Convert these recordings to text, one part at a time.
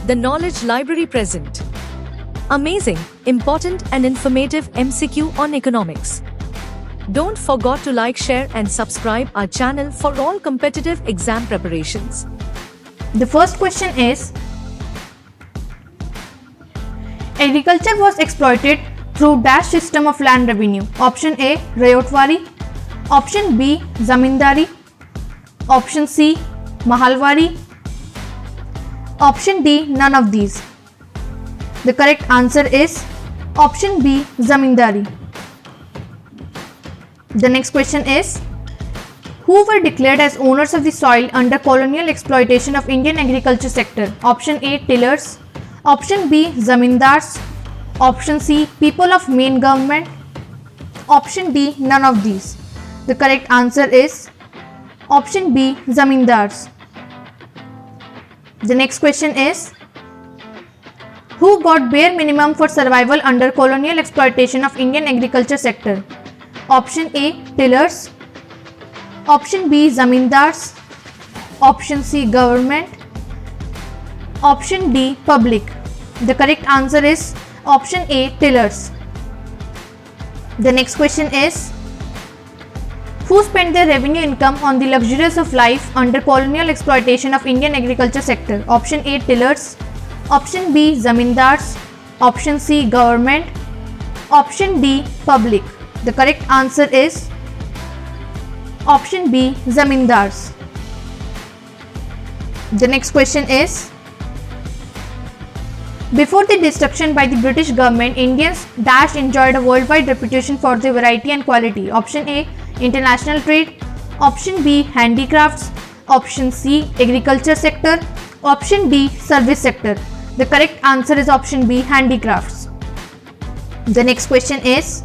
The knowledge library present. Amazing, important and informative MCQ on economics. Don't forget to like, share and subscribe our channel for all competitive exam preparations. The first question is, agriculture was exploited through dash system of land revenue. Option A, Rayotwari. Option B, Zamindari. Option C, Mahalwari. Option D, none of these. The correct answer is option B, Zamindari. The next question is, who were declared as owners of the soil under colonial exploitation of Indian agriculture sector? Option A, tillers. Option B, zamindars. Option C, people of main government. Option D, none of these. The correct answer is option B, zamindars. The next question is, who got bare minimum for survival under colonial exploitation of Indian agriculture sector? Option A, tillers. Option B, zamindars. Option C, government. Option D, public. The correct answer is option A, tillers. The next question is, who spent their revenue income on the luxuries of life under colonial exploitation of Indian agriculture sector? Option A, tillers. Option B, zamindars. Option C, government. Option D, public. The correct answer is option B, zamindars. The next question is, before the destruction by the British government, Indians dash enjoyed a worldwide reputation for their variety and quality. Option A, international trade. Option B, handicrafts. Option C, agriculture sector. Option D, service sector. The correct answer is option B, handicrafts. The next question is,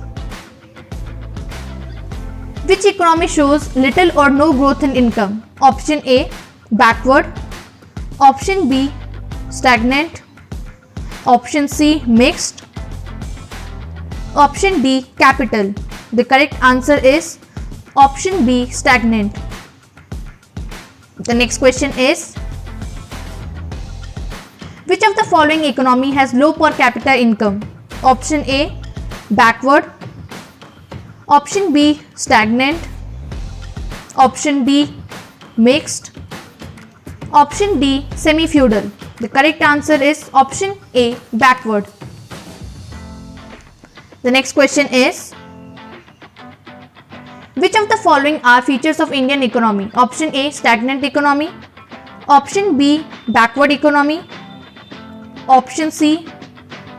which economy shows little or no growth in income? Option A, backward. Option B, stagnant. Option C, mixed. Option D, capital. The correct answer is option B, stagnant. The next question is, which of the following economy has low per capita income? Option A, backward. Option B, stagnant. Option B, mixed. Option D, semi-feudal. The correct answer is option A, backward. The next question is, which of the following are features of Indian economy? Option A, stagnant economy. Option B, backward economy. Option C,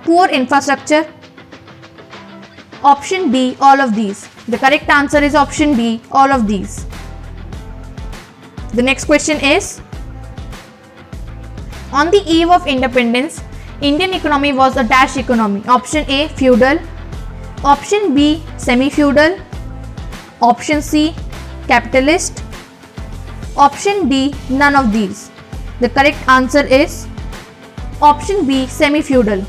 poor infrastructure. Option D, all of these. The correct answer is option D, all of these. The next question is, on the eve of independence, Indian economy was a dash economy. Option A, feudal. Option B, semi-feudal. Option C, capitalist. Option D, none of these. The correct answer is option B, semi-feudal.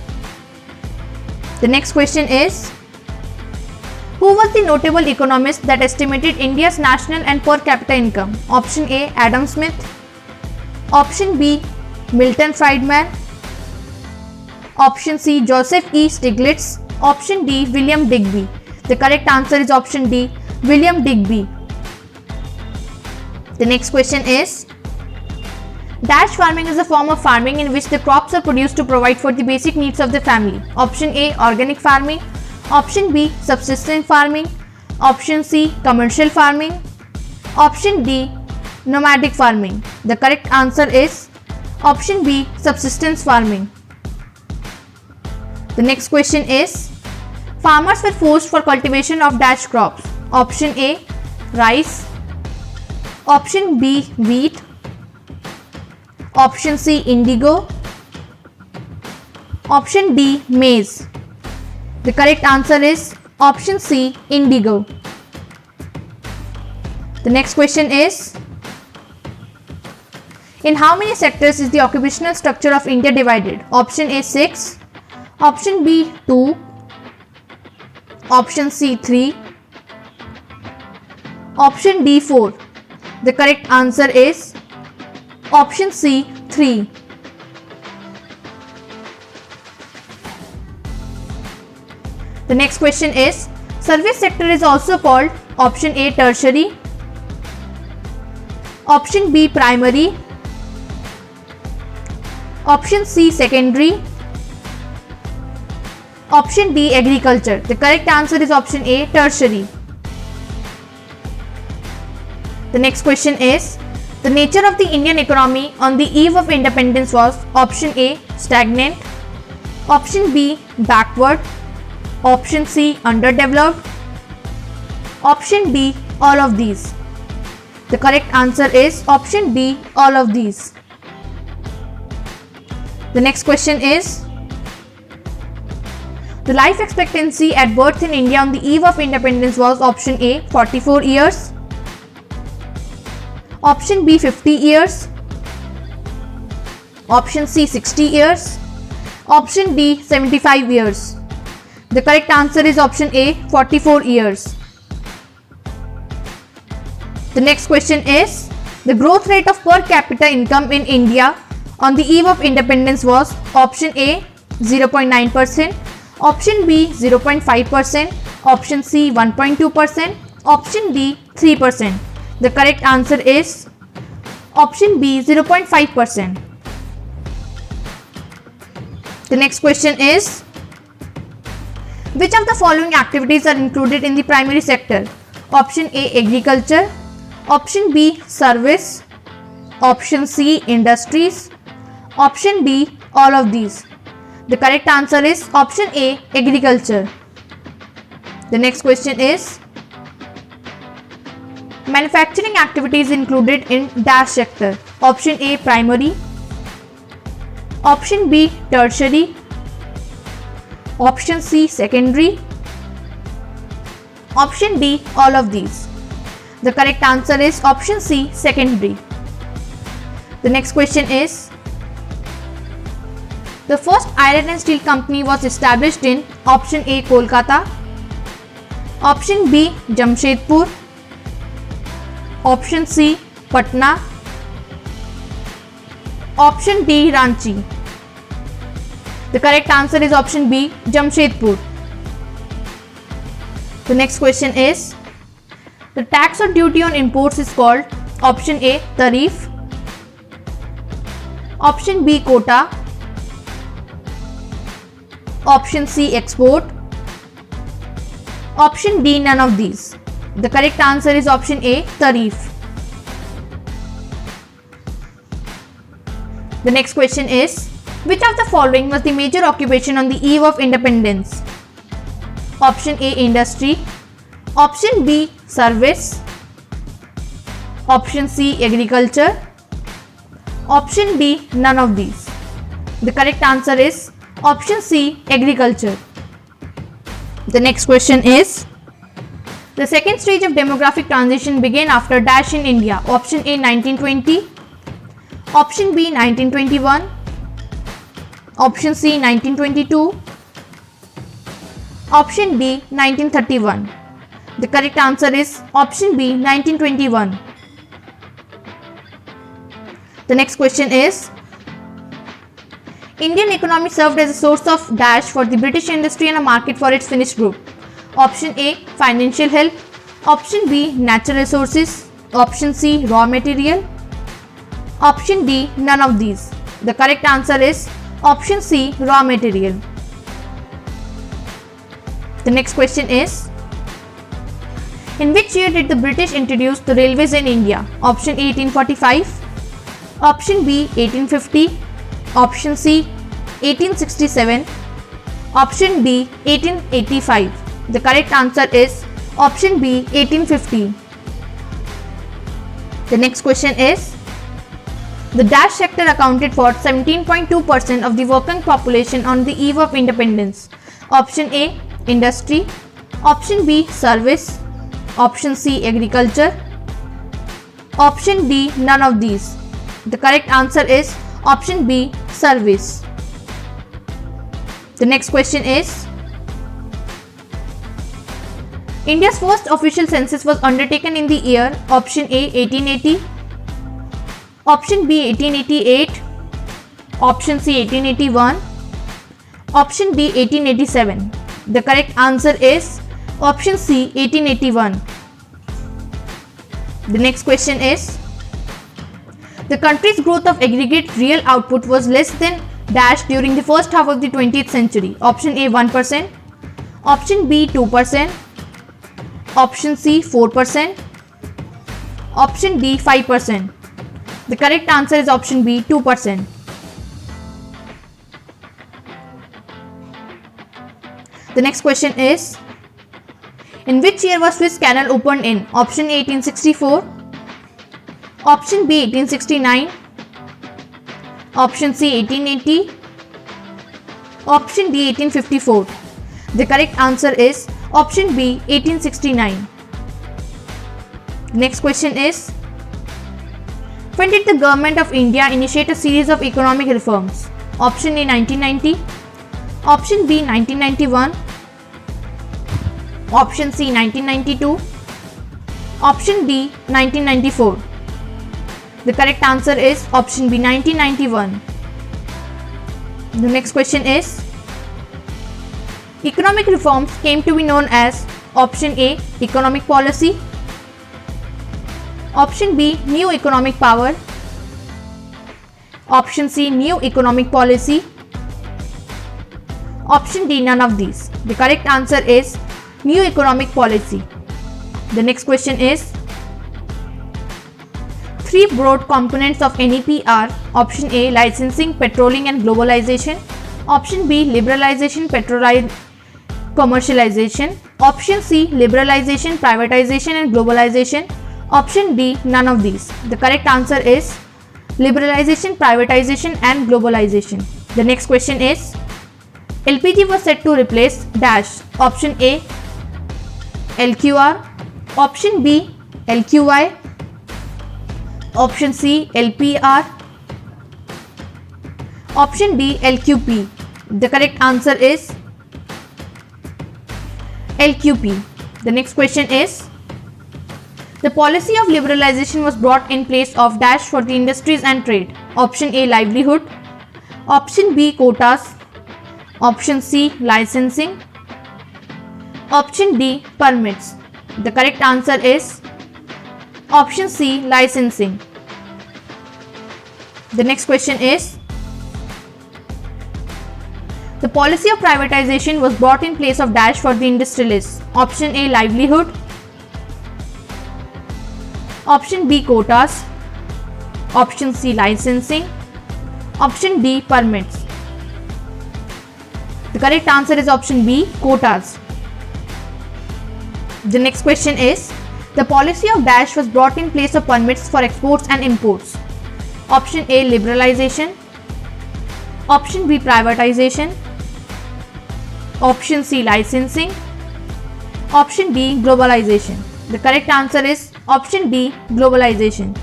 The next question is, who was the notable economist that estimated India's national and per capita income? Option A, Adam Smith. Option B, Milton Friedman. Option C, Joseph E. Stiglitz. Option D, William Digby. The correct answer is option D, William Digby. The next question is, dash farming is a form of farming in which the crops are produced to provide for the basic needs of the family. Option A, organic farming. Option B, subsistence farming. Option C, commercial farming. Option D, nomadic farming. The correct answer is option B, subsistence farming. The next question is, farmers were forced for cultivation of dash crops. Option A, rice. Option B, wheat. Option C, indigo. Option D, maize. The correct answer is option C, indigo. The next question is, in how many sectors is the occupational structure of India divided? Option A, 6. Option B, 2. Option C, 3. Option D, 4. The correct answer is option C, 3. The next question is, service sector is also called option A tertiary, option B primary, option C secondary, option D agriculture. The correct answer is option A tertiary. The next question is, the nature of the Indian economy on the eve of independence was option A stagnant, option B backward, option C underdeveloped, option D all of these. The correct answer is option D all of these. The next question is, the life expectancy at birth in India on the eve of independence was option A 44 years, option B 50 years, option C 60 years, option D 75 years. The correct answer is option A 44 years. The next question is, the growth rate of per capita income in India on the eve of independence was option A 0.9%, option B 0.5%, option C 1.2%, option D 3%. The correct answer is option B 0.5%. The next question is, which of the following activities are included in the primary sector? Option A agriculture, option B service, option C industries, option D all of these. The correct answer is option A agriculture. The next question is, manufacturing activities included in dash sector. Option A primary, option B tertiary, option C secondary, option D all of these. The correct answer is option C secondary. The next question is, the first iron and steel company was established in option A Kolkata, option B Jamshedpur, option C Patna, option D Ranchi. The correct answer is option B Jamshedpur. The next question is, the tax or duty on imports is called option A tarif, option B quota, option C export, option D none of these. The correct answer is option A tarif. The next question is, which of the following was the major occupation on the eve of independence? Option A industry, option B service, option C agriculture, option D none of these. The correct answer is option C agriculture. The next question is, the second stage of demographic transition began after dash in India. Option A 1920, option B 1921, option C 1922, option D 1931. The correct answer is option B 1921. The next question is, Indian economy served as a source of dash for the British industry and a market for its finished good. Option A financial help, option B natural resources, option C raw material, option D none of these. The correct answer is option C raw material. The next question is, in which year did the British introduce the railways in India? Option A 1845, option B 1850, option C 1867, option D 1885. The correct answer is option B 1850. The next question is, the dash sector accounted for 17.2% of the working population on the eve of independence. Option A industry, option B service, option C agriculture, option D none of these. The correct answer is option B service. The next question is, India's first official census was undertaken in the year option A 1880, option B 1888, option C 1881, option D 1887. The correct answer is option C, 1881. The next question is, the country's growth of aggregate real output was less than dash during the first half of the 20th century. Option A, 1%. Option B, 2%. Option C, 4%. Option D, 5%. The correct answer is option B, 2%. The next question is, in which year was Suez Canal opened in? Option A, 1864. Option B, 1869. Option C, 1880. Option D, 1854. The correct answer is option B, 1869. Next question is, when did the Government of India initiate a series of economic reforms? Option A, 1990. Option B, 1991. Option C, 1992. Option D, 1994. The correct answer is option B, 1991. The next question is, economic reforms came to be known as option A, economic policy. Option B, new economic power. Option C, new economic policy. Option D, none of these. The correct answer is new economic policy. The next question is, three broad components of NEP are option A, licensing, patrolling and globalization. Option B, liberalization, commercialization. Option C, liberalization, privatization and globalization. Option D, none of these. The correct answer is liberalization, privatization and globalization. The next question is, LPG was set to replace dash. Option A, LQR. Option B, LQI. Option C, LPR. Option D, LQP. The correct answer is LQP. The next question is, the policy of liberalization was brought in place of dash for the industries and trade. Option A, livelihood. Option B, quotas. Option C, licensing. Option D, permits. The correct answer is option C, licensing. The next question is, the policy of privatization was brought in place of dash for the industrialists. Option A, livelihood. Option B, quotas. Option C, licensing. Option D, permits. The correct answer is option B, quotas. The next question is, the policy of dash was brought in place of permits for exports and imports. Option A, liberalization. Option B, privatization. Option C, licensing. Option D, globalization. The correct answer is option D, globalization.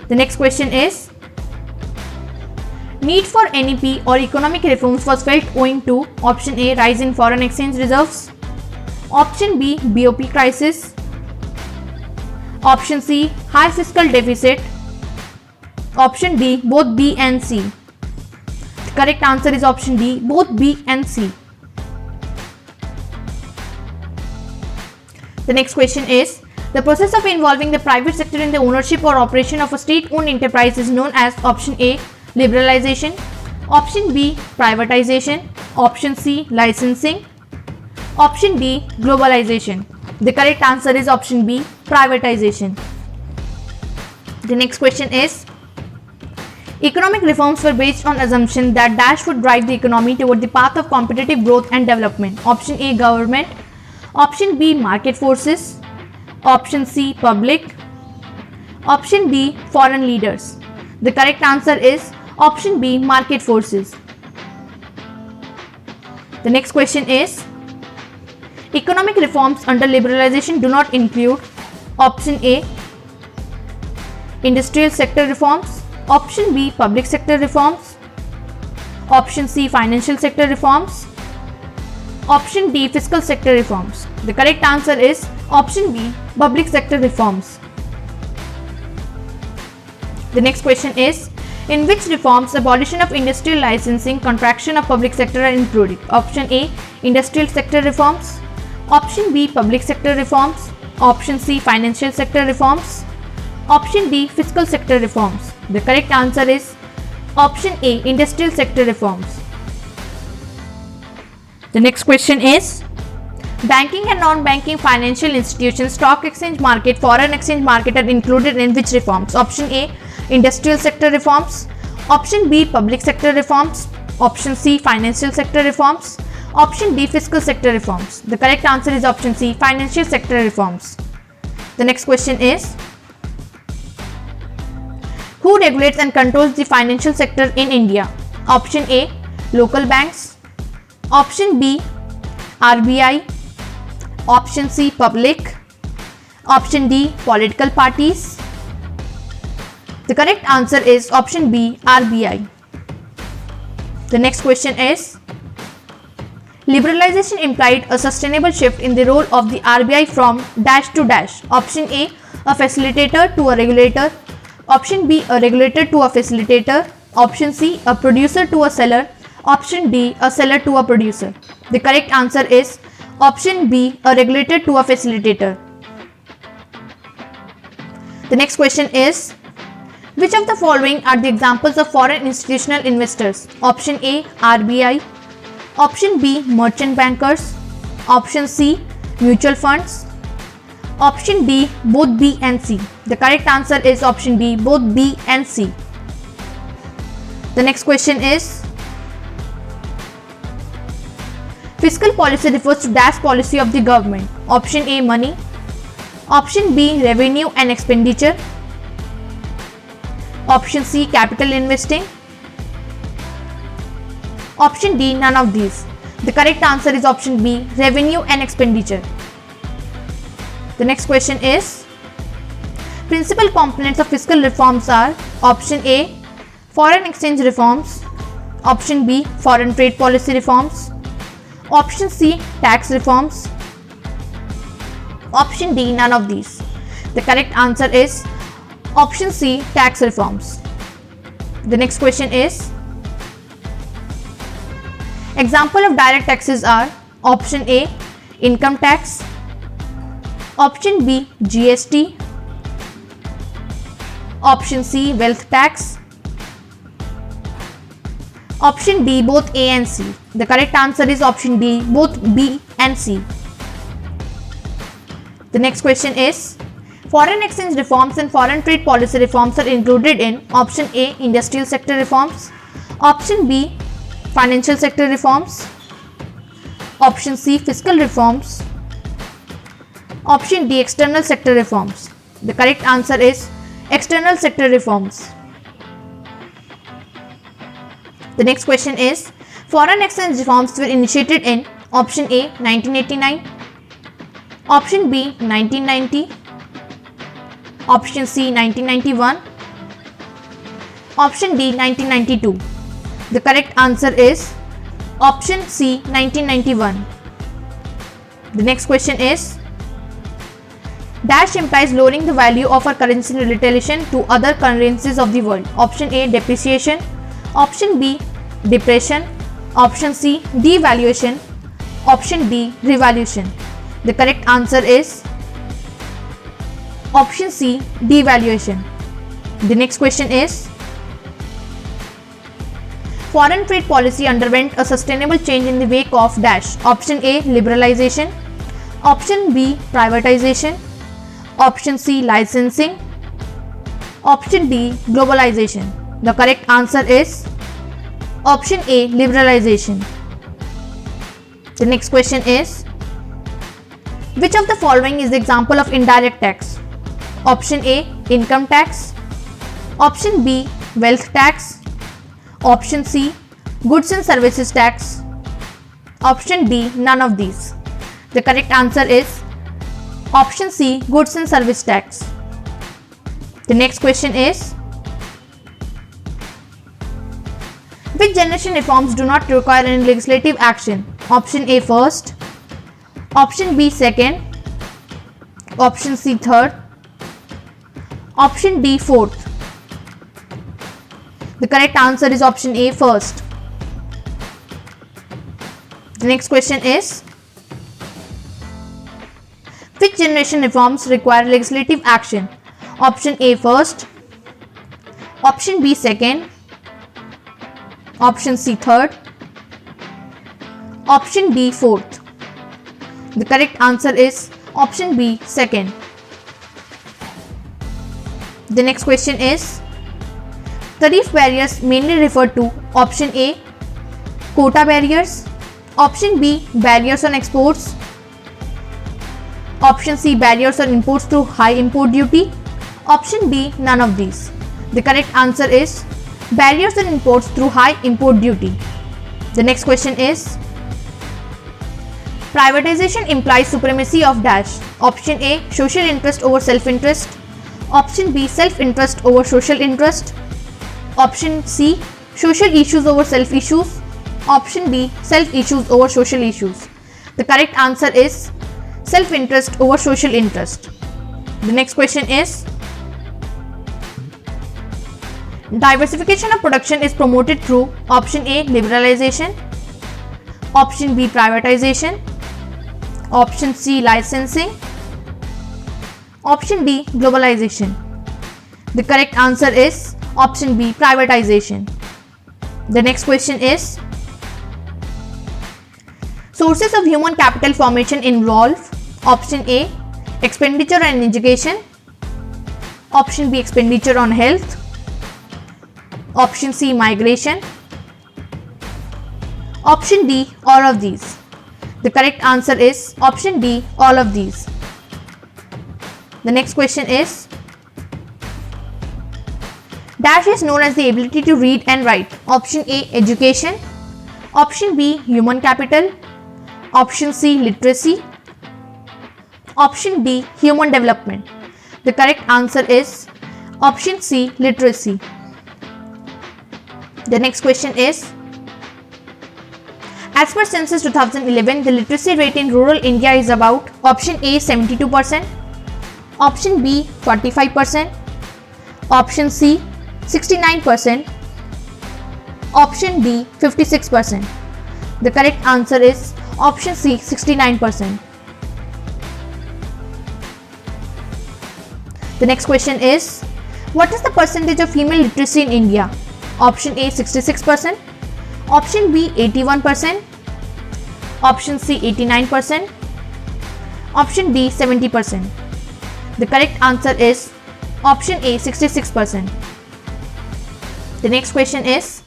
The next question is, need for NEP or economic reforms was felt owing to option A, rise in foreign exchange reserves. Option B, BOP crisis. Option C, high fiscal deficit. Option D, both B and C. The correct answer is option D, both B and C. The next question is, the process of involving the private sector in the ownership or operation of a state-owned enterprise is known as option A, liberalization. Option B, privatization. Option C, licensing. Option D, globalization. The correct answer is option B, privatization. The next question is, economic reforms were based on assumption that dash would drive the economy toward the path of competitive growth and development. Option A, government. Option B, market forces. Option C, public. Option D, foreign leaders. The correct answer is option B, market forces. The next question is, economic reforms under liberalization do not include option A, industrial sector reforms. Option B, public sector reforms. Option C, financial sector reforms. Option D, fiscal sector reforms. The correct answer is option B, public sector reforms. The next question is, In which reforms abolition of industrial licensing, contraction of public sector are included? Option A, industrial sector reforms. Option B, public sector reforms. Option C, financial sector reforms. Option D, fiscal sector reforms. The correct answer is option A, industrial sector reforms. The next question is, banking and non-banking financial institutions, stock exchange market, foreign exchange market are included in which reforms? Option A, industrial sector reforms. Option B, public sector reforms. Option C, financial sector reforms. Option D, fiscal sector reforms. The correct answer is option C, financial sector reforms. The next question is, who regulates and controls the financial sector in India? Option A, local banks. Option B, RBI. Option C, public. Option D, political parties. The correct answer is option B, RBI. The next question is, liberalization implied a sustainable shift in the role of the RBI from dash to dash. Option A, a facilitator to a regulator. Option B, a regulator to a facilitator. Option C, a producer to a seller. Option D, a seller to a producer. The correct answer is option B, a regulator to a facilitator. The next question is, which of the following are the examples of foreign institutional investors? Option A, RBI. Option B, merchant bankers. Option C, mutual funds. Option D, both B and C. The correct answer is option D, both B and C. The next question is, fiscal policy refers to dash policy of the government. Option A, money. Option B, revenue and expenditure. Option C, capital investing. Option D, none of these. The correct answer is option B, revenue and expenditure. The next question is, principal components of fiscal reforms are option A, foreign exchange reforms. Option B, foreign trade policy reforms. Option C, tax reforms. Option D, none of these. The correct answer is option C, tax reforms. The next question is, example of direct taxes are option A, income tax. Option B, GST. Option C, wealth tax. Option D, both A and C. The correct answer is option D, both B and C. The next question is, foreign exchange reforms and foreign trade policy reforms are included in option A, industrial sector reforms. Option B, financial sector reforms. Option C, fiscal reforms. Option D, external sector reforms. The correct answer is external sector reforms. The next question is, foreign exchange reforms were initiated in option A, 1989. Option B, 1990. Option C, 1991. Option D, 1992. The correct answer is option C, 1991. The next question is, dash implies lowering the value of our currency in relation to other currencies of the world. Option A, depreciation. Option B, depression. Option C, devaluation. Option D, revaluation. The correct answer is option C, devaluation. The next question is, foreign trade policy underwent a sustainable change in the wake of dash. Option A, liberalization. Option B, privatization. Option C, licensing. Option D, globalization. The correct answer is option A, liberalization. The next question is, which of the following is the example of indirect tax? Option A, income tax. Option B, wealth tax. Option C, goods and services tax. Option D, none of these. The correct answer is option C, goods and service tax. The next question is, which generation reforms do not require any legislative action? Option A, first. Option B, second. Option C, third. Option D, fourth. The correct answer is option A, first. The next question is, which generation reforms require legislative action? Option A, first. Option B, second. Option C, third. Option D, fourth. The correct answer is option B, second. The next question is, tariff barriers mainly refer to option A, quota barriers, option B, barriers on exports, option C, barriers on imports through high import duty, option D, none of these. The correct answer is barriers on imports through high import duty. The next question is, privatization implies supremacy of dash. Option A, social interest over self-interest. Option B, self-interest over social interest. Option C, social issues over self-issues. Option D, self-issues over social issues. The correct answer is self-interest over social interest. The next question is, diversification of production is promoted through option A, liberalization, option B, privatization, option C, licensing, option D, globalization. The correct answer is option B, privatization. The next question is, sources of human capital formation involve option A, expenditure on education, option B, expenditure on health, option C, migration, option D, all of these. The correct answer is option D, all of these. The next question is, dash is known as the ability to read and write. Option A, education, option B, human capital, option C, literacy, option D, human development. The correct answer is option C, literacy. The next question is, as per census 2011, the literacy rate in rural India is about option A, 72%, option B, 45%, option C, 69%, option D, 56%. The correct answer is option C, 69%. The next question is, what is the percentage of female literacy in India? Option A, 66%, option B, 81%, option C, 89%, option D, 70%. The correct answer is option A, 66%. The next question is,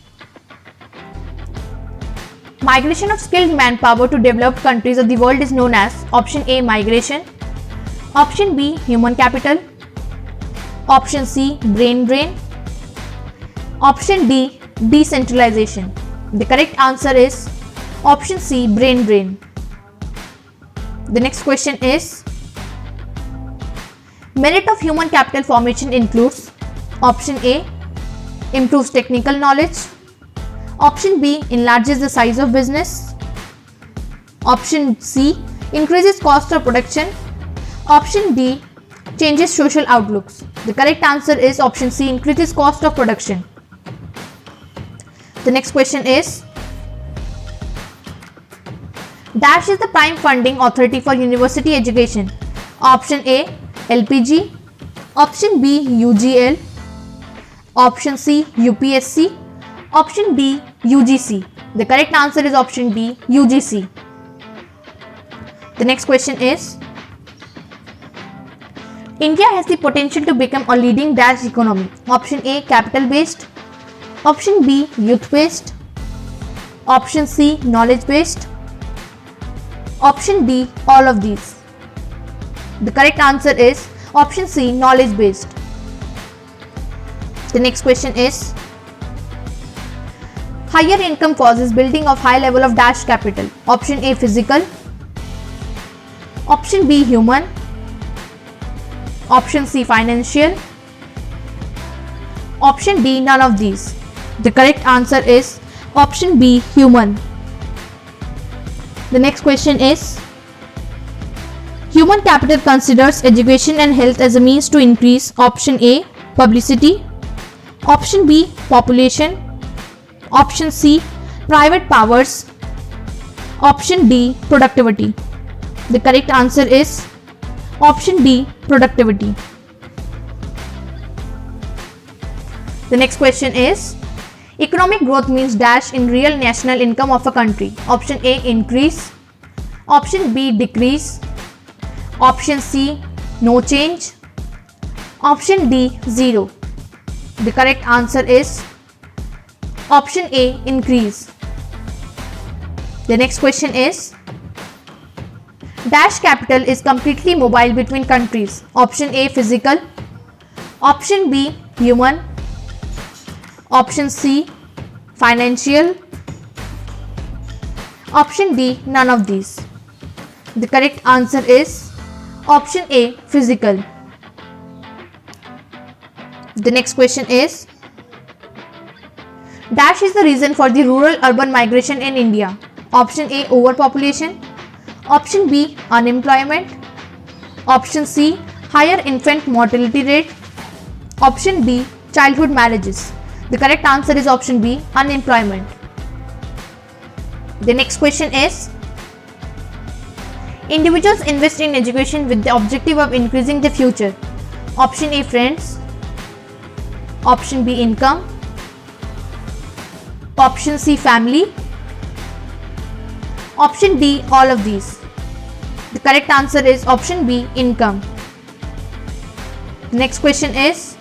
migration of skilled manpower to developed countries of the world is known as option A, migration, option B, human capital, option C, brain drain, option D, decentralization. The correct answer is option C, brain drain. The next question is, merit of human capital formation includes option A, improves technical knowledge, option B, enlarges the size of business, option C, increases cost of production, option D, changes social outlooks. The correct answer is option C, increases cost of production. The next question is, dash is the prime funding authority for university education. Option A, LPG, option B, UGL, option C, UPSC, option D, UGC. The correct answer is option D, UGC. The next question is, India has the potential to become a leading dash economy. Option A, capital based, option B, youth based, option C, knowledge based, option D, all of these. The correct answer is option C, knowledge based. The next question is, higher income causes building of high level of dash capital. Option A, physical, option B, human, option C, financial, option D, none of these. The correct answer is option B, human. The next question is, human capital considers education and health as a means to increase option A, publicity, Option B, population. Option C, private powers. Option D, productivity. The correct answer is option D, productivity. The next question is, economic growth means dash in real national income of a country. Option A, increase. Option B, decrease. Option C, no change. Option D, zero. The correct answer is option A, increase. The next question is, dash capital is completely mobile between countries. Option A, physical. Option B, human. Option C, financial. Option D, none of these. The correct answer is option A, physical. The next question is, dash is the reason for the rural-urban migration in India. Option A, overpopulation. Option B, unemployment. Option C, higher infant mortality rate. Option D, childhood marriages. The correct answer is option B, unemployment. The next question is, individuals invest in education with the objective of increasing the future. Option A, friends. Option B, income. Option C, family. Option D, all of these. The correct answer is option B, income. The next question is,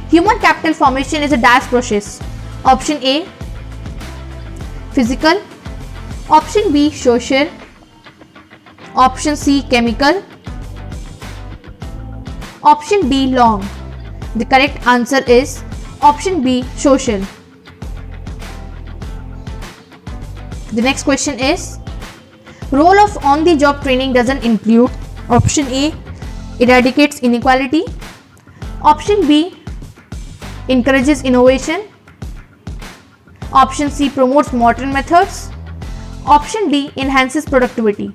human capital formation is a dash process. Option A, physical. Option B, social. Option C, chemical. Option D, long. The correct answer is option B, social. The next question is, role of on-the-job training doesn't include. Option A, eradicates inequality. Option B, encourages innovation. Option C, promotes modern methods. Option D, enhances productivity.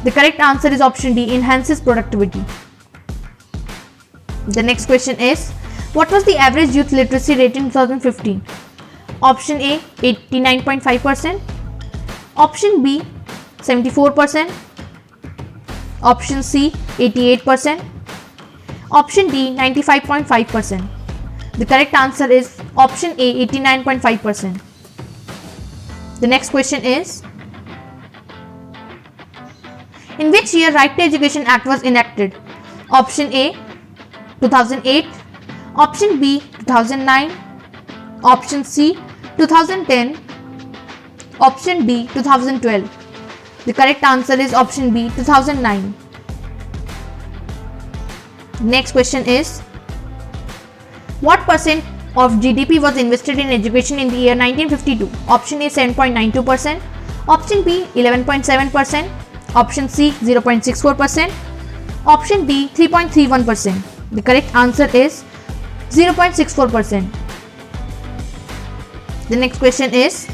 The correct answer is option D, enhances productivity. The next question is, what was the average youth literacy rate in 2015? Option A, 89.5%. Option B, 74%. Option C, 88%. Option D, 95.5%. The correct answer is option A, 89.5%. The next question is, in which year Right to Education Act was enacted? Option A, 2008. Option B, 2009. Option C, 2010. Option D, 2012. The correct answer is option B, 2009. Next question is, what percent of GDP was invested in education in the year 1952? Option A, 7.92%. Option B, 11.7%. Option C, 0.64%. Option D, 3.31%. The correct answer is 0.64%. The next question is,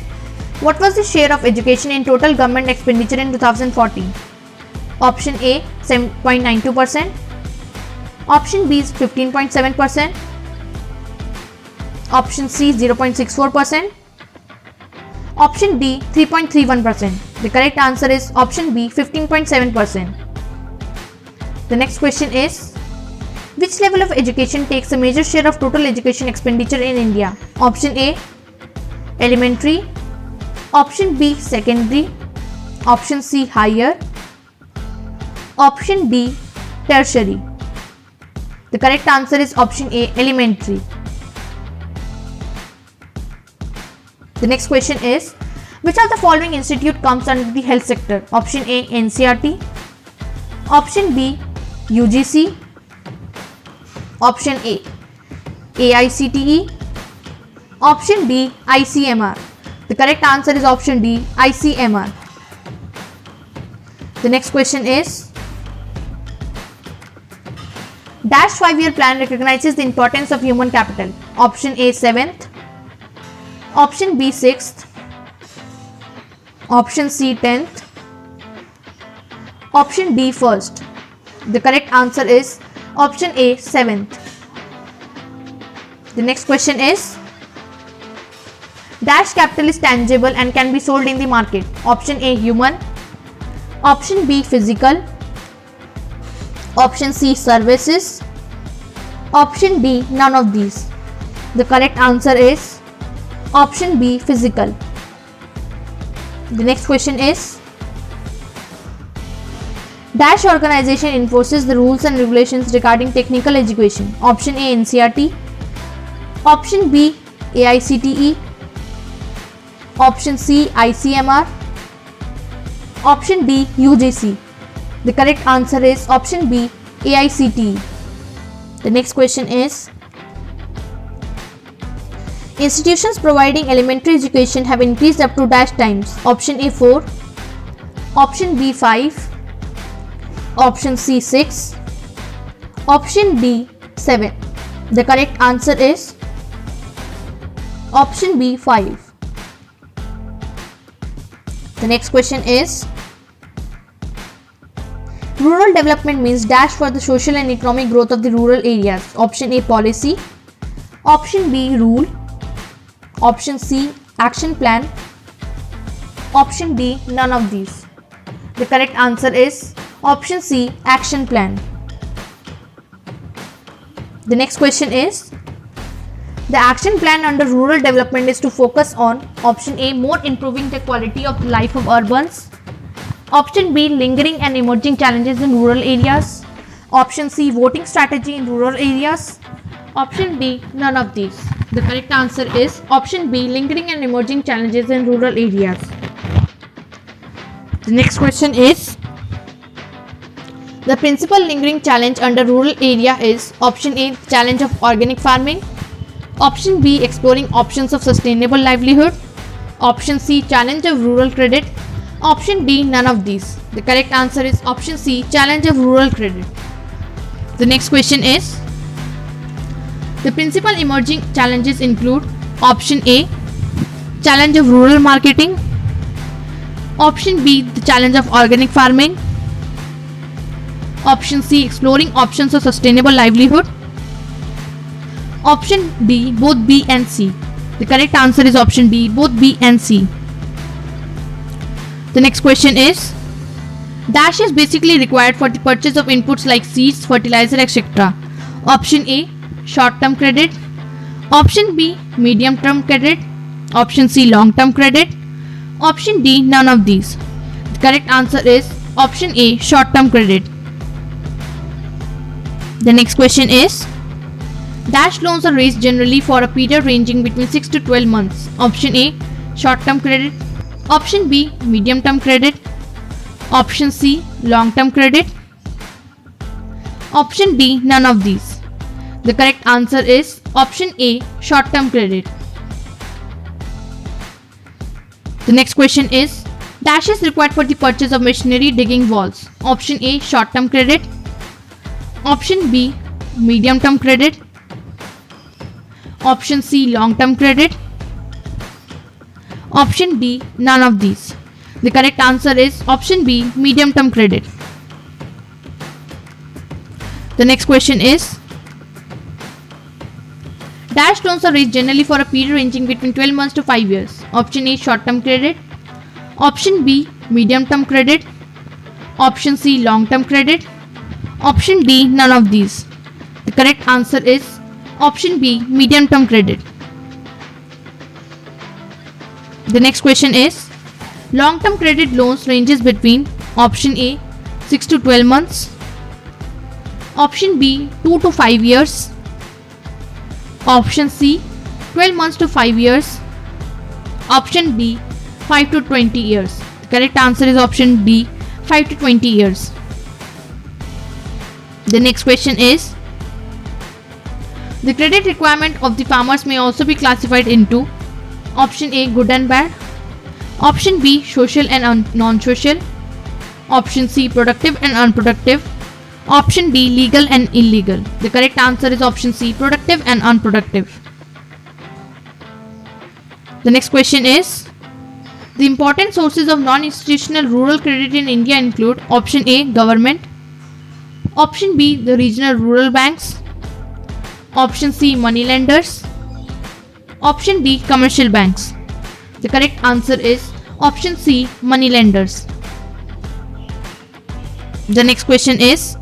what was the share of education in total government expenditure in 2014? Option A, 7.92%. Option B is 15.7%. Option C, 0.64%. Option D, 3.31%. The correct answer is option B, 15.7%. The next question is, which level of education takes a major share of total education expenditure in India? Option A, elementary. Option B, secondary. Option C, higher. Option D, tertiary. The correct answer is option A, elementary. The next question is, which of the following institute comes under the health sector? Option A, NCRT. Option B, UGC. Option A, AICTE. Option D, ICMR. The correct answer is option D, ICMR. The next question is, dash 5-year plan recognizes the importance of human capital. Option A, 7th. Option B, 6th. Option C, 10th. Option D, 1st. The correct answer is option A, 7th. The next question is, dash capital is tangible and can be sold in the market. Option A, human. Option B, physical. Option C, services. Option D, none of these. The correct answer is option B, physical. The next question is, dash organization enforces the rules and regulations regarding technical education. Option A, NCERT. Option B, AICTE. Option C, ICMR. Option D, UGC. The correct answer is option B, AICTE. The next question is, institutions providing elementary education have increased up to dash times. Option A, 4. Option B, 5. Option C, 6. Option D, 7. The correct answer is option B, 5. The next question is, rural development means dash for the social and economic growth of the rural areas. Option A, policy. Option B, rule. Option C, action plan. Option D, none of these. The correct answer is option C, action plan. The next question is, the action plan under rural development is to focus on option A, more improving the quality of life of urbans. Option B, lingering and emerging challenges in rural areas. Option C, voting strategy in rural areas. Option D, none of these. The correct answer is option B, lingering and emerging challenges in rural areas. The next question is, the principal lingering challenge under rural area is option A, challenge of organic farming. Option B, exploring options of sustainable livelihood. Option C, challenge of rural credit. Option D, none of these. The correct answer is option C, challenge of rural credit. The next question is, the principal emerging challenges include option A, challenge of rural marketing. Option B, the challenge of organic farming. Option C, exploring options of sustainable livelihood. Option D, both B and C. The correct answer is option D, both B and C. The next question is, dash is basically required for the purchase of inputs like seeds, fertilizer, etc. Option A, short-term credit. Option B, medium-term credit. Option C, long-term credit. Option D, none of these. The correct answer is option A, short-term credit. The next question is, dash loans are raised generally for a period ranging between 6 to 12 months. Option A, short-term credit. Option B, medium-term credit. Option C, long-term credit. Option D, none of these. The correct answer is option A, short-term credit. The next question is, dash is required for the purchase of machinery digging walls. Option A, short-term credit. Option B, medium-term credit. Option C, long-term credit. Option D, none of these. The correct answer is option B, medium-term credit. The next question is, dash loans are raised generally for a period ranging between 12 months to 5 years. Option A, short-term credit. Option B, medium-term credit. Option C, long-term credit. Option D, none of these. The correct answer is option B, medium-term credit. The next question is, long-term credit loans ranges between option A, 6 to 12 months. Option B, 2 to 5 years. Option C, 12 months to 5 years. Option D, 5 to 20 years. The correct answer is option D, 5 to 20 years. The next question is, the credit requirement of the farmers may also be classified into option A, good and bad. Option B, social and non-social. Option C, productive and unproductive. Option D, legal and illegal. The correct answer is option C, productive and unproductive. The next question is, the important sources of non-institutional rural credit in India include option A, government. Option B, the regional rural banks. Option C, money lenders. Option D, commercial banks. The correct answer is option C, money lenders. The next question is,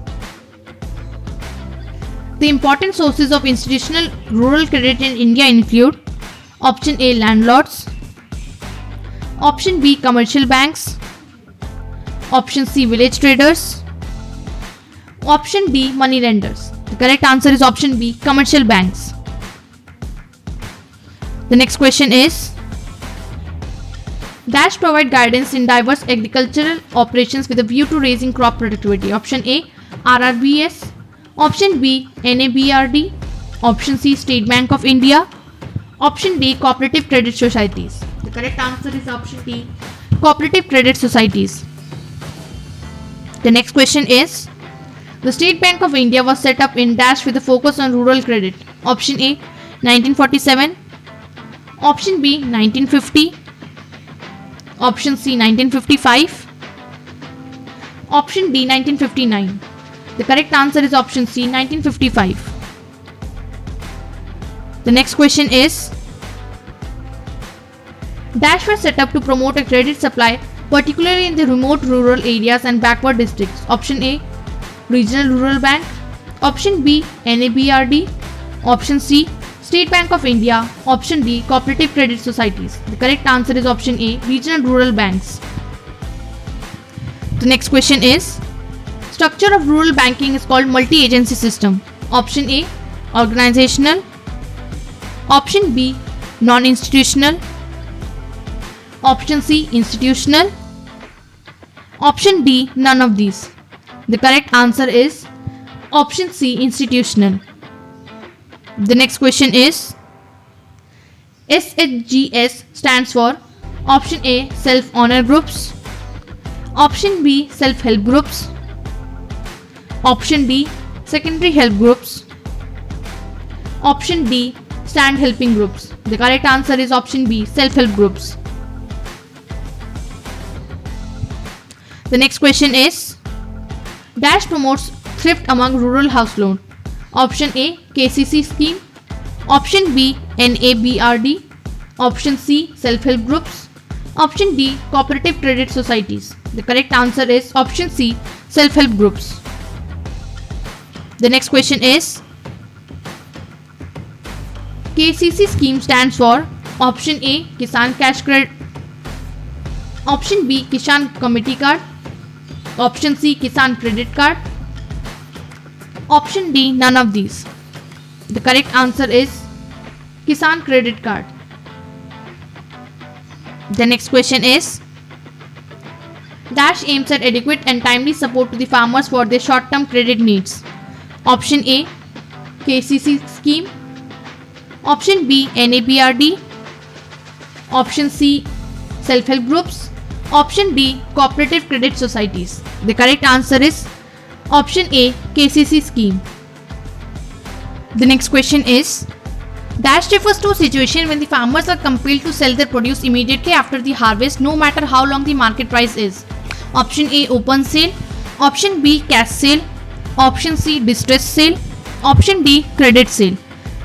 the important sources of institutional rural credit in India include option A, landlords, option B, commercial banks, option C, village traders, option D, money lenders. The correct answer is option B, commercial banks. The next question is, Dash provide guidance in diverse agricultural operations with a view to raising crop productivity. Option A, RRBS, option B, NABRD, option C, State Bank of India, option D, cooperative credit societies. The correct answer is option D, cooperative credit societies. The next question is, the State Bank of India was set up in Dash with a focus on rural credit. Option A, 1947, option B, 1950, option C, 1955, option D, 1959. The correct answer is option C, 1955. The next question is, Dash was set up to promote a credit supply, particularly in the remote rural areas and backward districts. Option A, Regional Rural Bank, option B, NABRD, option C, State Bank of India, option D, cooperative credit societies. The correct answer is option A, regional rural banks. The next question is, structure of rural banking is called multi-agency system. Option A, organizational, option B, non-institutional, option C, institutional, option D, none of these. The correct answer is option C, institutional. The next question is, SHGS stands for option A, self-honor groups, option B, self-help groups, option D, secondary help groups, option D, stand helping groups. The correct answer is option B, self-help groups. The next question is, Dash promotes thrift among rural house loan. Option A, KCC scheme, option B, NABRD, option C, self-help groups, option D, cooperative credit societies. The correct answer is option C, self-help groups. The next question is, KCC scheme stands for option A, Kisan Cash Credit, option B, Kisan Committee Card, option C, Kisan Credit Card, option D, none of these. The correct answer is Kisan Credit Card. The next question is, Dash aims at adequate and timely support to the farmers for their short-term credit needs. Option A, KCC scheme, option B, NABRD, option C, self-help groups, option D, cooperative credit societies. The correct answer is option A, KCC scheme. The next question is, Dash refers to a situation when the farmers are compelled to sell their produce immediately after the harvest, no matter how long the market price is. Option A, open sale, option B, cash sale, option C, distress sale, option D, credit sale.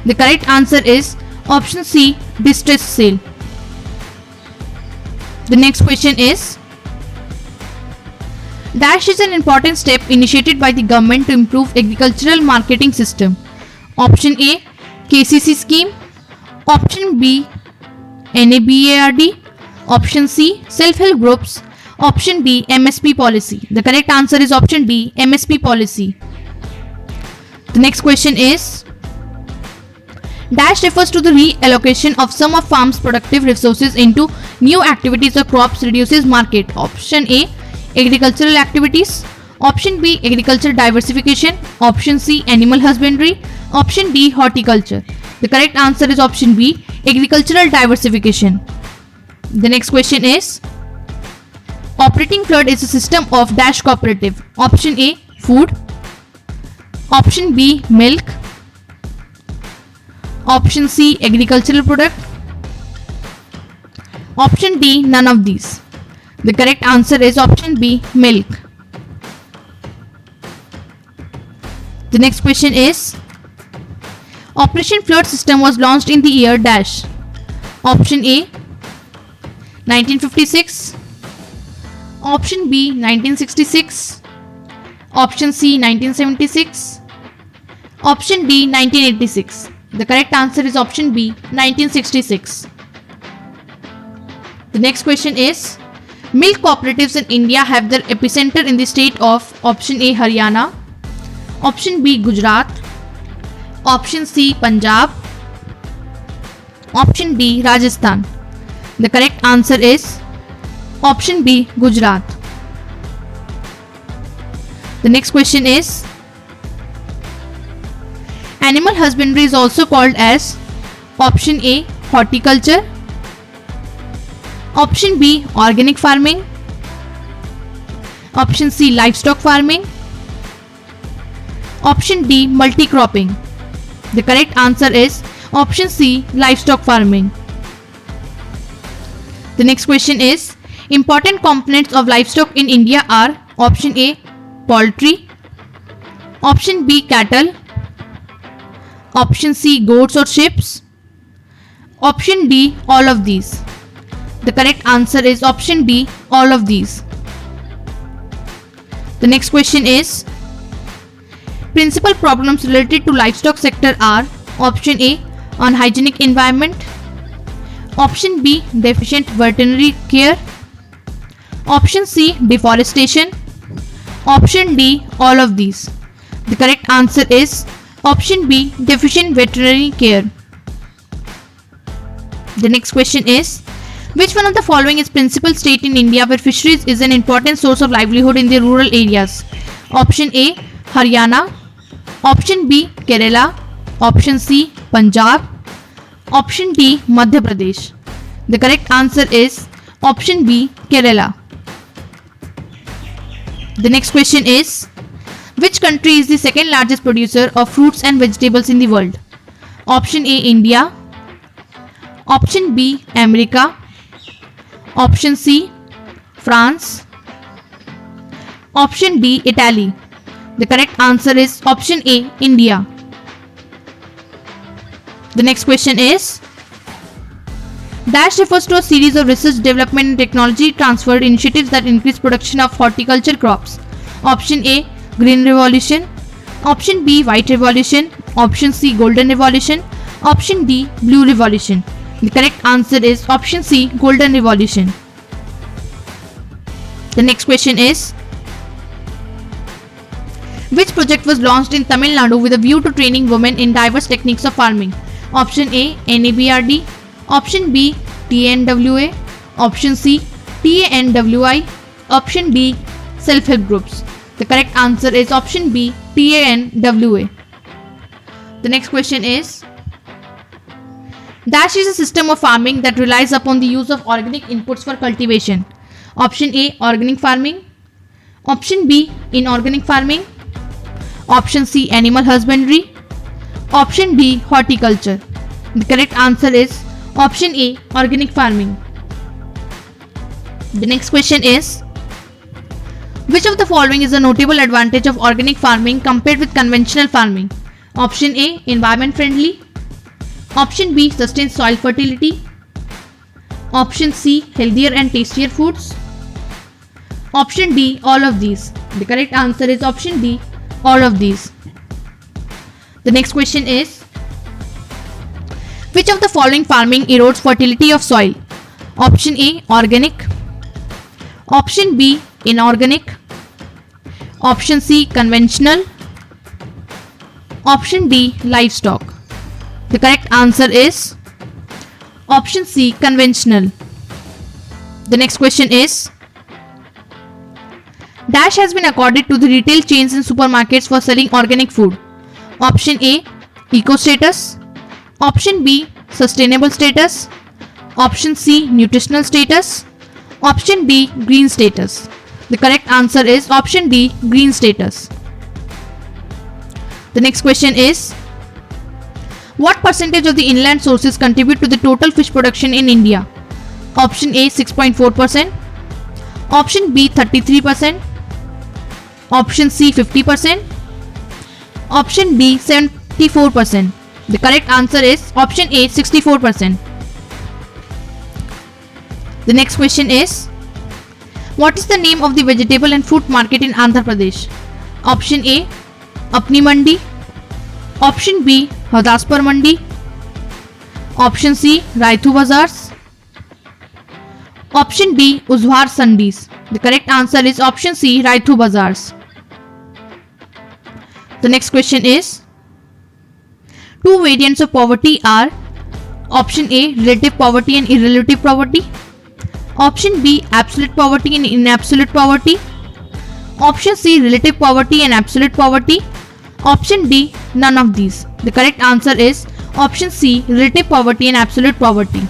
The correct answer is option C, distress sale. The next question is, Dash is an important step initiated by the government to improve agricultural marketing system. Option A, KCC scheme, option B, NABARD, option C, self-help groups, option D, MSP policy. The correct answer is option D, MSP policy. The next question is, Dash refers to the reallocation of some of farm's productive resources into new activities or crops reduces market. Option A, agricultural activities, option B, agricultural diversification, option C, animal husbandry, option D, horticulture. The correct answer is option B, agricultural diversification. The next question is, operating flood is a system of Dash cooperative. Option A, food, option B, milk, option C, agricultural product, option D, none of these. The correct answer is option B, milk. The next question is, Operation Flood system was launched in the year Dash. Option A 1956, option B 1966, option C 1976, option D 1986. The correct answer is option B 1966. The next question is, milk cooperatives in India have their epicenter in the state of option A Haryana, option B Gujarat, option C Punjab, option D Rajasthan. The correct answer is option B Gujarat. The next question is, animal husbandry is also called as option A horticulture, option B organic farming, option C livestock farming, option D multi-cropping. The correct answer is option C livestock farming. The next question is, important components of livestock in India are option A poultry, option B cattle, option C goats or sheep, option D all of these. The correct answer is option D all of these. The next question is, principal problems related to livestock sector are option A unhygienic environment, option B deficient veterinary care, option C deforestation, option D all of these. The correct answer is option B deficient veterinary care. The next question is, which one of the following is principal state in India where fisheries is an important source of livelihood in the rural areas? Option A Haryana, option B Kerala, option C Punjab, option D Madhya Pradesh. The correct answer is option B Kerala. The next question is, which country is the second largest producer of fruits and vegetables in the world? Option A India, option B America, option C France, option D Italy. The correct answer is option A India. The next question is, dash refers to a series of research, development and technology transfer initiatives that increase production of horticulture crops. Option A Green Revolution, option B White Revolution, option C Golden Revolution, option D Blue Revolution. The correct answer is option C Golden Revolution. The next question is, which project was launched in Tamil Nadu with a view to training women in diverse techniques of farming? Option A NABRD, option B TNWA, option C TANWI, option D self-help groups. The correct answer is option B TANWA. The next question is, dash is a system of farming that relies upon the use of organic inputs for cultivation. Option A organic farming, option B inorganic farming, option C animal husbandry, option D horticulture. The correct answer is option A organic farming. The next question is, which of the following is a notable advantage of organic farming compared with conventional farming? Option A environment friendly, option B sustains soil fertility, option C healthier and tastier foods, option D all of these. The correct answer is option D all of these. The next question is, which of the following farming erodes fertility of soil? Option A organic, option B inorganic, option C conventional, option D livestock. The correct answer is option C conventional. The next question is, dash has been accorded to the retail chains and supermarkets for selling organic food. Option A eco status, option B sustainable status, option C nutritional status, option D green status. The correct answer is option D green status. The next question is, what percentage of the inland sources contribute to the total fish production in India? Option A 6.4%, option B 33%, option C 50%, option D 74%. The correct answer is option A 64%. The next question is, what is the name of the vegetable and fruit market in Andhra Pradesh? Option A, Apni Mandi. Option B, Hadaspur Mandi. Option C, Raitu Bazaars. Option D, Uzwar Sandis. The correct answer is option C, Raitu Bazaars. The next question is, two variants of poverty are option A, relative poverty and irrelative poverty. Option B, absolute poverty and inabsolute poverty. Option C, relative poverty and absolute poverty. Option D, none of these. The correct answer is option C, relative poverty and absolute poverty.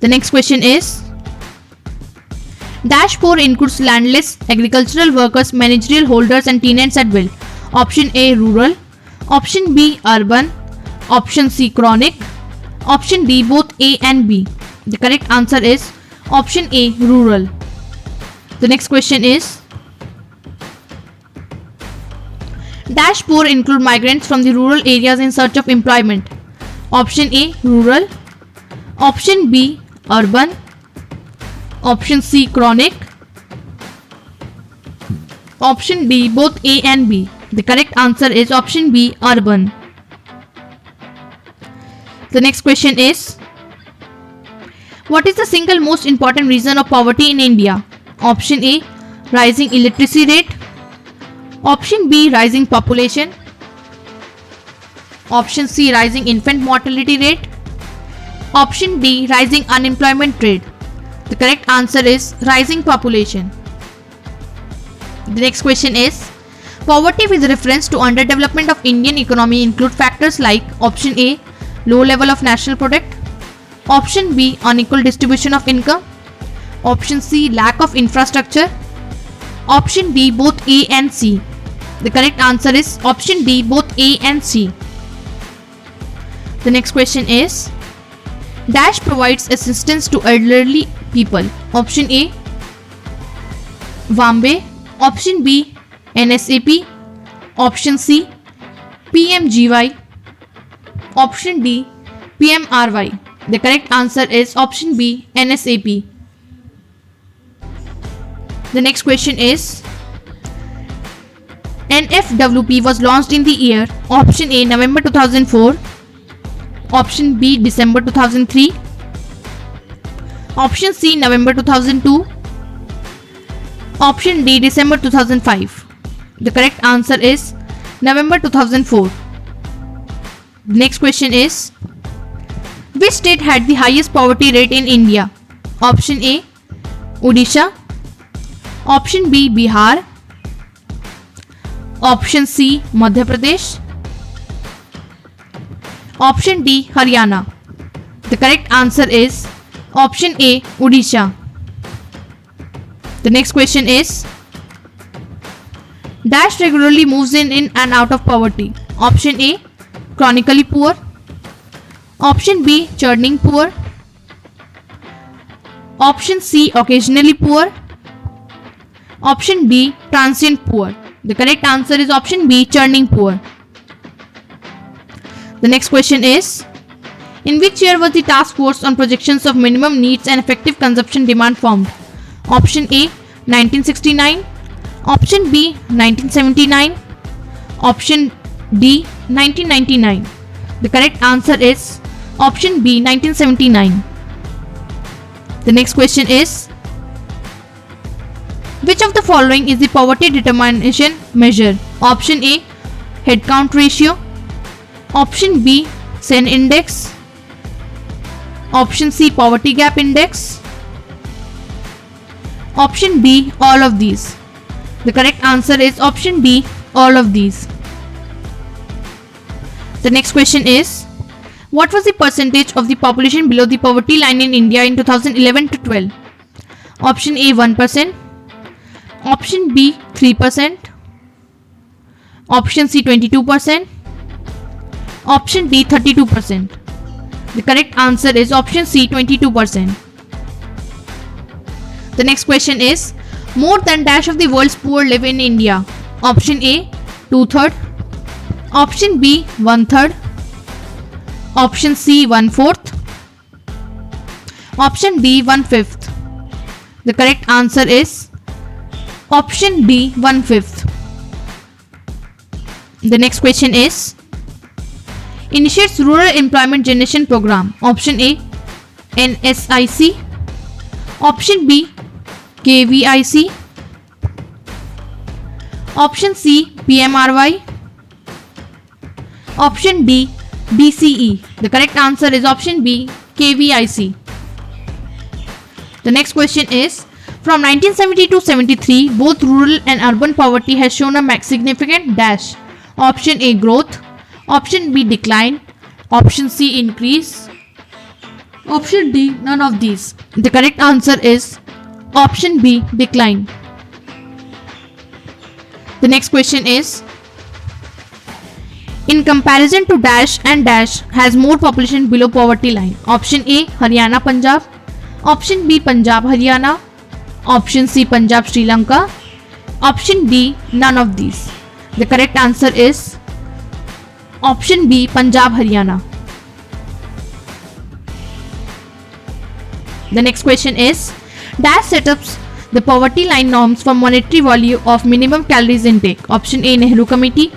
The next question is, dash 4 includes landless, agricultural workers, managerial holders and tenants at will. Option A, rural. Option B, urban. Option C, chronic. Option D, both A and B. The correct answer is option A, rural. The next question is, dash 4 include migrants from the rural areas in search of employment. Option A, rural. Option B, urban. Option C, chronic. Option D, both A and B. The correct answer is option B, urban. The next question is, what is the single most important reason of poverty in India? Option A, rising illiteracy rate. Option B, rising population. Option C, rising infant mortality rate. Option D, rising unemployment rate. The correct answer is rising population. The next question is, poverty with reference to underdevelopment of Indian economy include factors like option A, low level of national product. Option B, unequal distribution of income. Option C, lack of infrastructure. Option D, both A and C. The correct answer is option D, both A and C. The next question is, dash provides assistance to elderly people. Option A, Vambe. Option B, NSAP. Option C, PMGY. Option D, PMRY. The correct answer is option B, NSAP. The next question is, NFWP was launched in the year option A, November 2004. Option B, December 2003. Option C, November 2002. Option D, December 2005. The correct answer is November 2004. The next question is, which state had the highest poverty rate in India? Option A, Odisha. Option B, Bihar. Option C, Madhya Pradesh. Option D, Haryana. The correct answer is option A, Odisha. The next question is, dash regularly moves in and out of poverty. Option A, chronically poor. Option B, churning poor. Option C, occasionally poor. Option D, transient poor. The correct answer is option B, churning poor. The next question is, in which year was the task force on projections of minimum needs and effective consumption demand formed? Option A, 1969. Option B, 1979. Option D, 1999. The correct answer is option B, 1979. The next question is, which of the following is the poverty determination measure? Option A, head count ratio. Option B, Sen index. Option C, poverty gap index. Option D, all of these. The correct answer is option D, all of these. The next question is, what was the percentage of the population below the poverty line in India in 2011 to 12? Option A, 1%. Option B, 3%. Option C, 22%. Option D, 32%. The correct answer is option C, 22%. The next question is, more than dash of the world's poor live in India. Option A, 2/3. Option B, 1/3. Option C, 1/4. Option B 1/5. The correct answer is option B 1/5. The next question is initiates Rural Employment Generation Program. Option A NSIC. Option B KVIC. Option C PMRY. Option D DCE. The correct answer is option B KVIC. The next question is from 1970 to 73 both rural and urban poverty has shown a significant dash. Option A growth. Option B decline. Option C increase. Option D none of these. The correct answer is option B decline. The next question is in comparison to dash and dash has more population below poverty line. Option A Haryana Punjab. Option B Punjab Haryana. Option C Punjab Sri Lanka. Option D none of these. The correct answer is option B Punjab Haryana. The next question is dash setups the poverty line norms for monetary value of minimum calories intake. Option A Nehru Committee.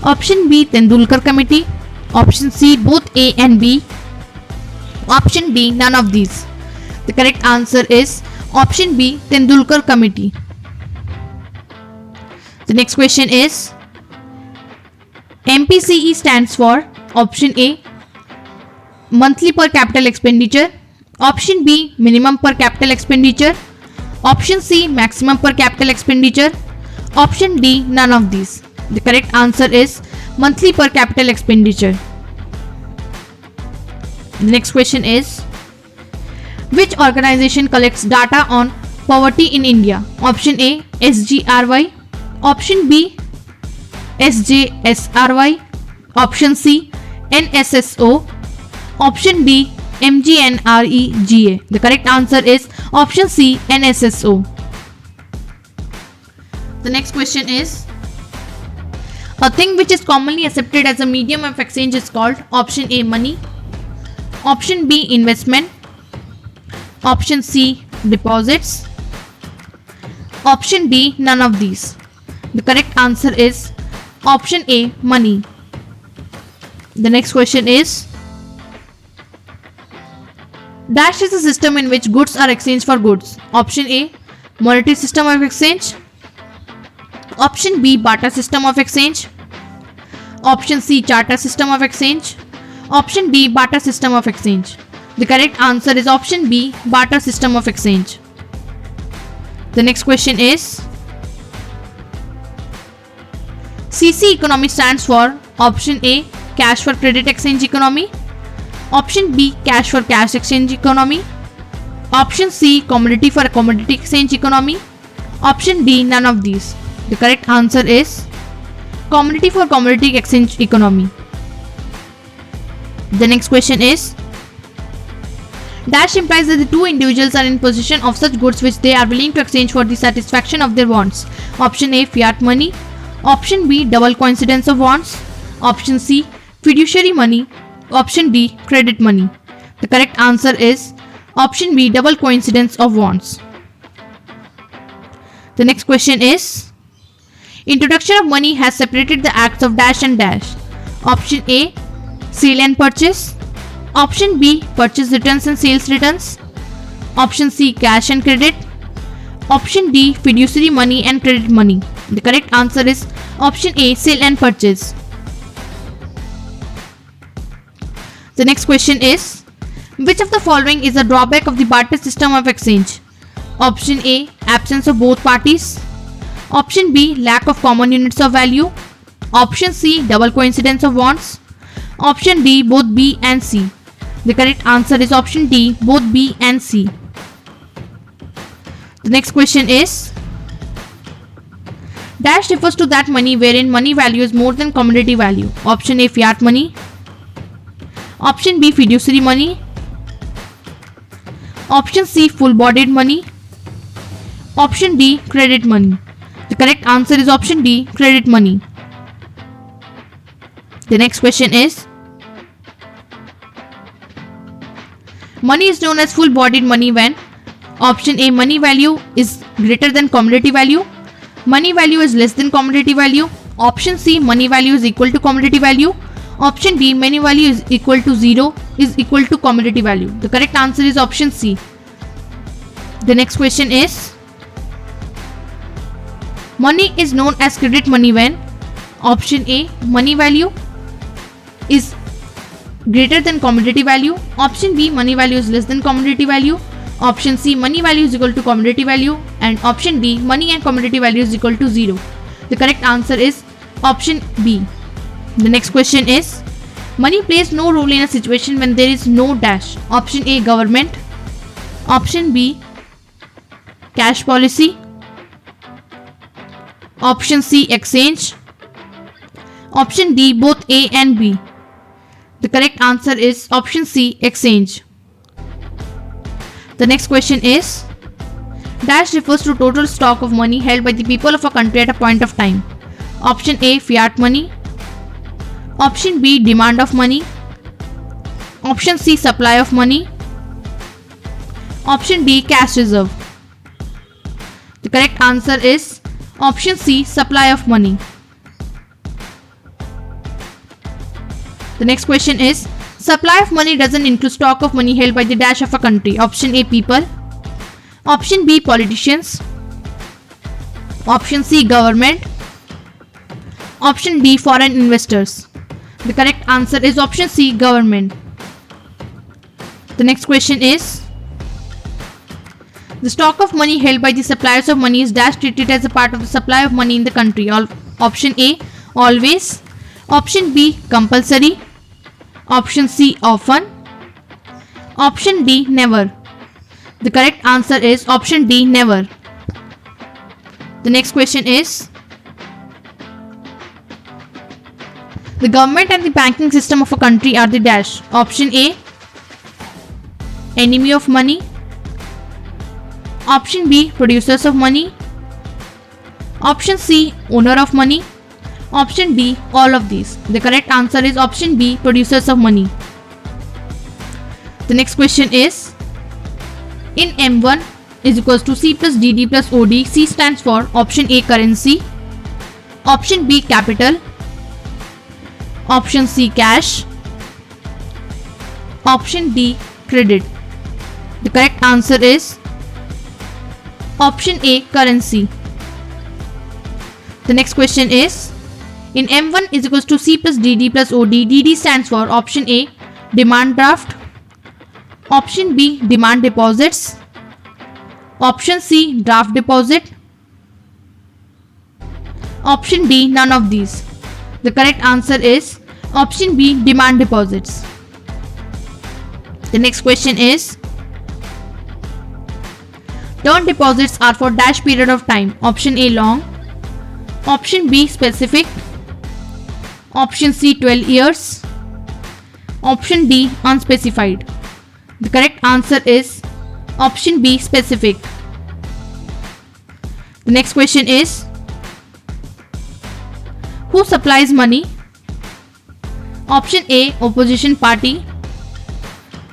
Option B Tendulkar Committee. Option C both A and B. Option D none of these. The correct answer is option B Tendulkar Committee. The next question is MPCE stands for option A monthly per capital expenditure. Option B minimum per capital expenditure. Option C maximum per capital expenditure. Option D none of these. The correct answer is monthly per capital expenditure. The next question is which organization collects data on poverty in India? Option A SGRY. Option B SJSRY. Option C NSSO. Option D MGNREGA. The correct answer is option C NSSO. The next question is a thing which is commonly accepted as a medium of exchange is called option A money. Option B investment. Option C deposits. Option D none of these. The correct answer is option A money. The next question is dash is a system in which goods are exchanged for goods. Option A monetary system of exchange. Option B barter system of exchange. Option C charter system of exchange. Option D barter system of exchange. The correct answer is option B barter system of exchange. The next question is CC economy stands for option A cash for credit exchange economy. Option B cash for cash exchange economy. Option C commodity for commodity exchange economy. Option D none of these. The correct answer is commodity for commodity exchange economy. The next question is dash implies that the two individuals are in possession of such goods which they are willing to exchange for the satisfaction of their wants. Option A fiat money. Option B double coincidence of wants. Option C fiduciary money. Option D credit money. The correct answer is option B double coincidence of wants. The next question is introduction of money has separated the acts of dash and dash. Option A sale and purchase. Option B purchase returns and sales returns. Option C cash and credit. Option D fiduciary money and credit money. The correct answer is option A sale and purchase. The next question is which of the following is a drawback of the barter system of exchange? Option A absence of both parties. Option B lack of common units of value. Option C double coincidence of wants. Option D both B and C. The correct answer is option D both B and C. The next question is dash refers to that money wherein money value is more than commodity value. Option A fiat money. Option B fiduciary money. Option C full bodied money. Option D credit money. The correct answer is option D credit money. The next question is Money is known as full-bodied money when option A, money value is greater than commodity value. Money value is less than commodity value. Option C, money value is equal to commodity value. Option D, money value is equal to 0 is equal to commodity value. The correct answer is option C. The next question is, money is known as credit money when option A, money value is greater than commodity value. Option B, money value is less than commodity value. Option C, money value is equal to commodity value. And option D, money and commodity value is equal to 0. The correct answer is option B. The next question is, money plays no role in a situation when there is no dash. Option A, government. Option B, cash policy. Option C, exchange. Option D, both A and B. The correct answer is option C, exchange. The next question is, dash refers to total stock of money held by the people of a country at a point of time. Option A, fiat money. Option B, demand of money. Option C, supply of money. Option D, cash reserve. The correct answer is option C, supply of money. The next question is, supply of money doesn't include stock of money held by the dash of a country. Option A, people. Option B, politicians. Option C, government. Option D, foreign investors. The correct answer is option C, government. The next question is, the stock of money held by the suppliers of money is dash treated as a part of the supply of money in the country. Option A, always. Option B, compulsory. Option C, often. Option D, never. The correct answer is option D, never. The next question is, the government and the banking system of a country are the dash. Option A, enemy of money. Option B, producers of money. Option C, owner of money. Option D, all of these. The correct answer is option B, producers of money. The next question is, in M1 is equals to C plus DD plus OD, C stands for option A, currency. Option B, capital. Option C, cash. Option D, credit. The correct answer is option A, currency. The next question is, in M1 is equals to C plus DD plus OD, DD stands for option A, demand draft. Option B, demand deposits. Option C, draft deposit. Option D, none of these. The correct answer is option B, demand deposits. The next question is, term deposits are for dash period of time. Option A, long. Option B, specific. Option C, 12 years. Option D, unspecified. The correct answer is option B, specific. The next question is, who supplies money? Option A, opposition party.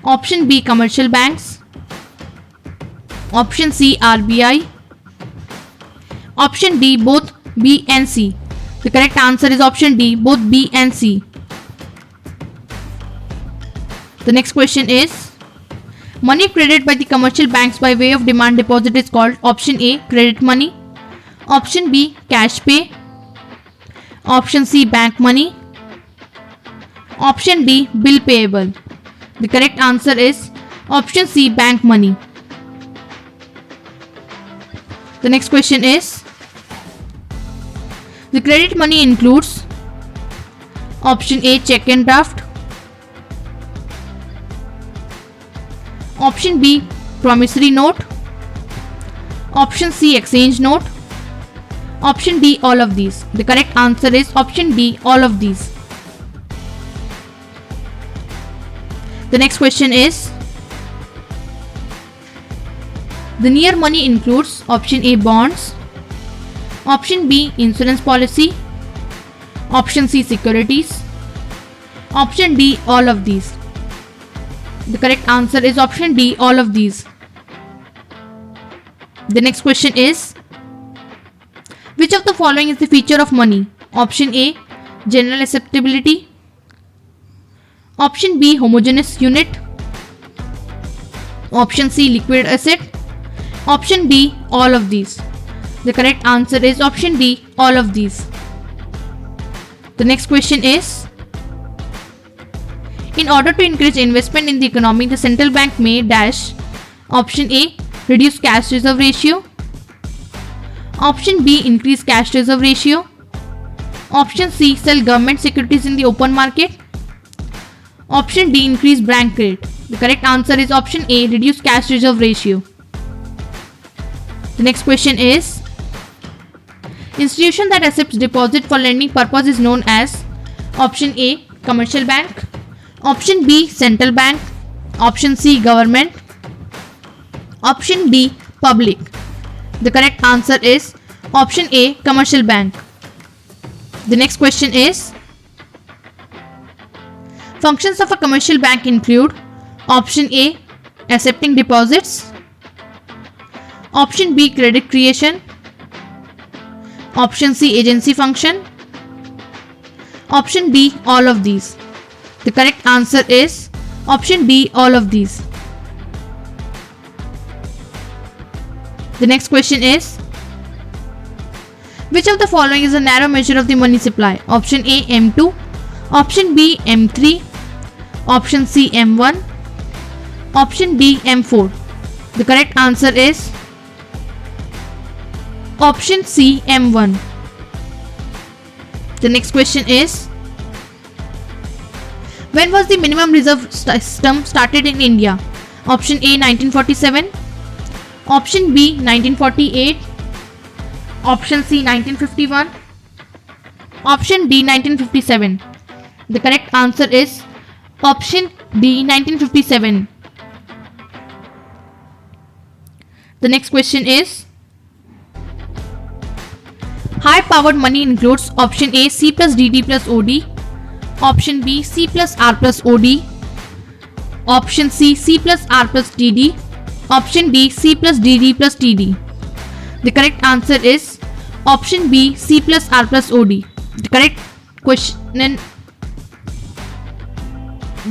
Option B, commercial banks. Option C, RBI. Option D, both B and C. The correct answer is option D, both B and C. The next question is, money credited by the commercial banks by way of demand deposit is called option A, credit money. Option B, cash pay. Option C, bank money. Option D, bill payable. The correct answer is option C, bank money. The next question is, the credit money includes option A, check and draft. Option B, promissory note. Option C, exchange note. Option D, all of these. The correct answer is option D, all of these. The next question is, the near money includes option A, bonds. Option B, insurance policy. Option C, securities. Option D, all of these. The correct answer is option D, all of these. The next question is, which of the following is the feature of money? Option A, general acceptability. Option B, homogeneous unit. Option C, liquid asset. Option D, all of these. The correct answer is option D, all of these. The next question is, in order to encourage investment in the economy, the central bank may dash. Option A, reduce cash reserve ratio. Option B, increase cash reserve ratio. Option C, sell government securities in the open market. Option D, increase bank credit. The correct answer is option A, reduce cash reserve ratio. The next question is, institution that accepts deposit for lending purpose is known as. Option A, commercial bank. Option B, central bank. Option C, government. Option D, public. The correct answer is option A, commercial bank. The next question is, functions of a commercial bank include. Option A, accepting deposits. Option B, credit creation. Option C, agency function. Option D, all of these. The correct answer is option D, all of these. The next question is, which of the following is a narrow measure of the money supply? Option A, M2. Option B, M3. Option C, M1. Option D, M4. The correct answer is option C, M1. The next question is, when was the minimum reserve system started in India? Option A, 1947. Option B, 1948. Option C, 1951. Option D, 1957. The correct answer is option D, 1957. The next question is, high powered money includes. Option A, C plus DD plus OD. Option B, C plus R plus OD. Option C, C plus R plus DD. Option D, C plus DD plus TD. The correct answer is option B, C plus R plus OD. The correct question.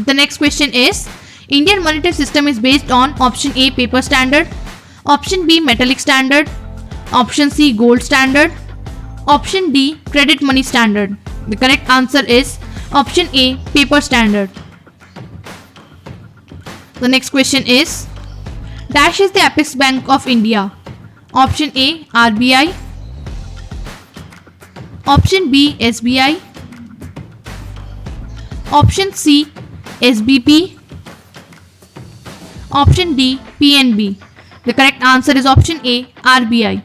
The next question is, Indian monetary system is based on. Option A, paper standard. Option B, metallic standard. Option C, gold standard. Option D, credit money standard. The correct answer is option A, paper standard. The next question is, dash is the apex bank of India. Option A, RBI. Option B, SBI. Option C, SBP. Option D, PNB. The correct answer is option A, RBI.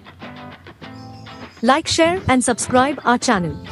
Like, share and subscribe our channel.